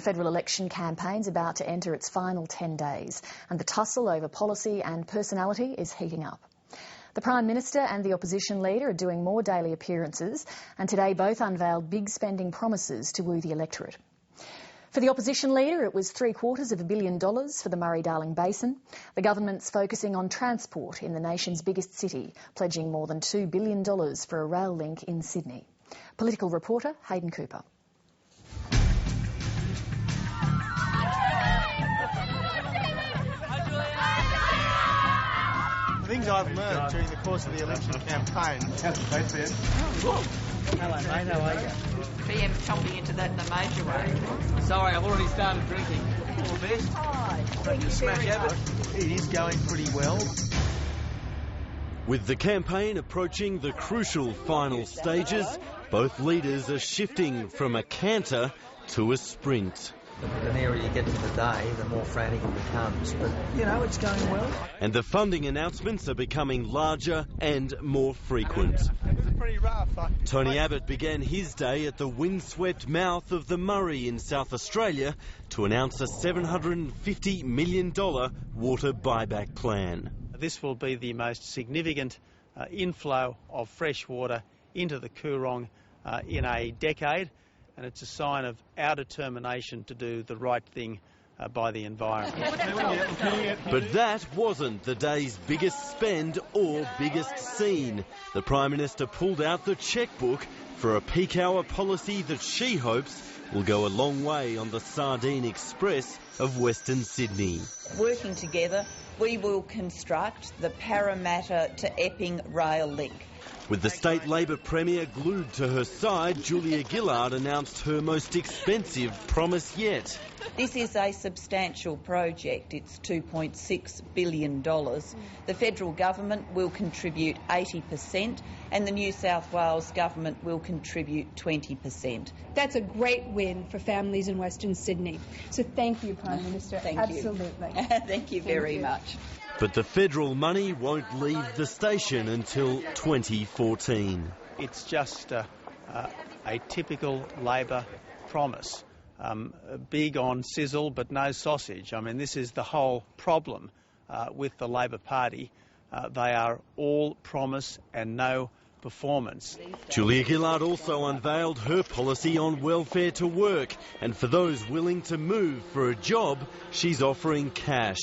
federal election campaign's about to enter its final 10 days, and the tussle over policy and personality is heating up. The Prime Minister and the opposition leader are doing more daily appearances, and today both unveiled big spending promises to woo the electorate. For the opposition leader, it was $750 million for the Murray-Darling Basin. The government's focusing on transport in the nation's biggest city, pledging more than $2 billion for a rail link in Sydney. Political reporter Hayden Cooper. The things I've learned during the course of the election campaign. How's the face there? Hello mate, how are you? BM chomping into that in a major way. Sorry, I've already started drinking. All the best. Hi. Thank you smash Abbott. It is going pretty well. With the campaign approaching the crucial final stages, both leaders are shifting from a canter to a sprint. The nearer you get to the day, the more frantic it becomes. But, you know, it's going well. And the funding announcements are becoming larger and more frequent. It's pretty rough. Tony Abbott began his day at the windswept mouth of the Murray in South Australia to announce a $750 million water buyback plan. This will be the most significant inflow of fresh water into the Coorong in a decade, and it's a sign of our determination to do the right thing by the environment. But that wasn't the day's biggest spend or biggest scene. The Prime Minister pulled out the chequebook for a peak hour policy that she hopes will go a long way on the Sardine Express of Western Sydney. Working together, we will construct the Parramatta to Epping rail link. With the state Labor Premier glued to her side, Julia Gillard announced her most expensive promise yet. This is a substantial project. It's $2.6 billion. The federal government will contribute 80% and the New South Wales government will contribute 20%. That's a great win for families in Western Sydney. So thank you, Prime Minister. Thank Absolutely. you. Thank you very much. But the federal money won't leave the station until 2014. It's just a typical Labor promise. Big on sizzle but no sausage. I mean, this is the whole problem with the Labor Party. They are all promise and no performance. Julia Gillard also unveiled her policy on welfare to work, and for those willing to move for a job, she's offering cash.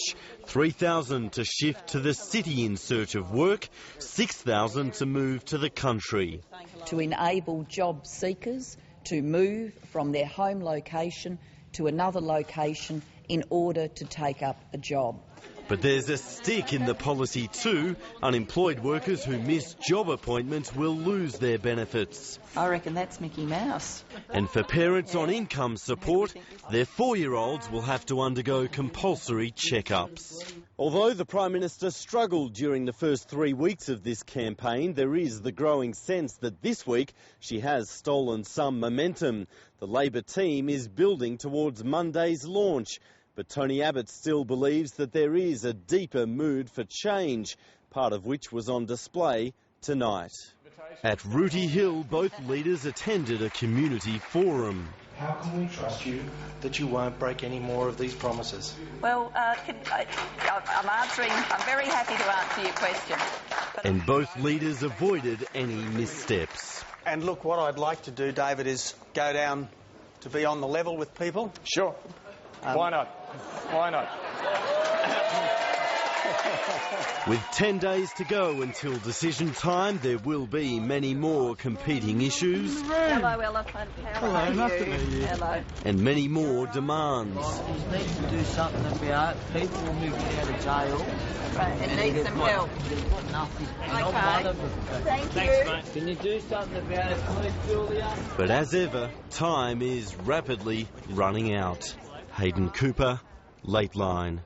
$3,000 to shift to the city in search of work, $6,000 to move to the country. To enable job seekers to move from their home location to another location in order to take up a job. But there's a stick in the policy too. Unemployed workers who miss job appointments will lose their benefits. I reckon that's Mickey Mouse. And for parents on income support, their 4-year-olds will have to undergo compulsory checkups. Although the Prime Minister struggled during the first 3 weeks of this campaign, there is the growing sense that this week she has stolen some momentum. The Labor team is building towards Monday's launch. But Tony Abbott still believes that there is a deeper mood for change, part of which was on display tonight. At Rooty Hill, both leaders attended a community forum. How can we trust you that you won't break any more of these promises? Well, I'm very happy to answer your question. And both leaders avoided any missteps. And look, what I'd like to do, David, is go down to be on the level with people. Sure. Why not? Why not? With 10 days to go until decision time, there will be many more competing issues. Hello, Elephant. Hello, nice to meet you. Hello. And many more demands. We need to do something about people who get out of jail. Right, it needs some help. They've got nothing. Okay. Thank you. Can you do something about it, please, Julia? But as ever, time is rapidly running out. Hayden Cooper, Lateline.